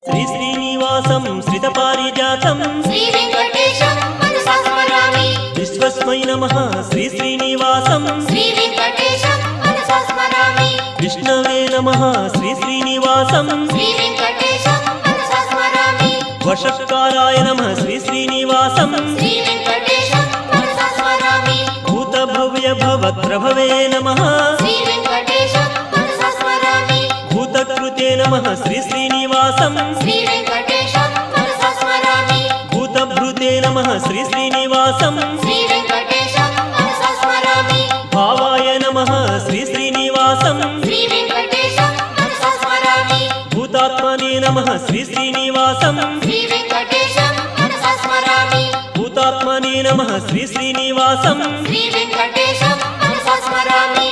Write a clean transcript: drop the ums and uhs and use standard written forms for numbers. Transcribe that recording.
श्री श्रीनिवासं श्रितपारिजातं श्री वेंकटेशं मनसा स्मरामि। विश्वस्मै नमः श्री श्रीनिवासं श्री वेंकटेशं मनसा स्मरामि। विष्णवे नमः श्री श्रीनिवासं श्री वेंकटेशं मनसा स्मरामि। वषट्काराय नमः श्री श्रीनिवासं श्री वेंकटेशं मनसा स्मरामि। भूतभव्य भवत्रभवे नमः श्री वेंकटेशं मनसा स्मरामि। भूतकृते नमः श्री श्रीनिवासं श्री वेंकटेशं मनसा स्मरामि। भूतभृते नमः श्री श्रीनिवासं श्री वेंकटेशं मनसा स्मरामि। भावाय नमः श्री श्रीनिवासं श्री वेंकटेशं मनसा स्मरामि। भूतात्मने नमः श्री श्रीनिवासं श्री वेंकटेशं मनसा स्मरामि। भूतात्मने नमः श्री श्रीनिवासं श्री वेंकटेशं मनसा स्मरामि।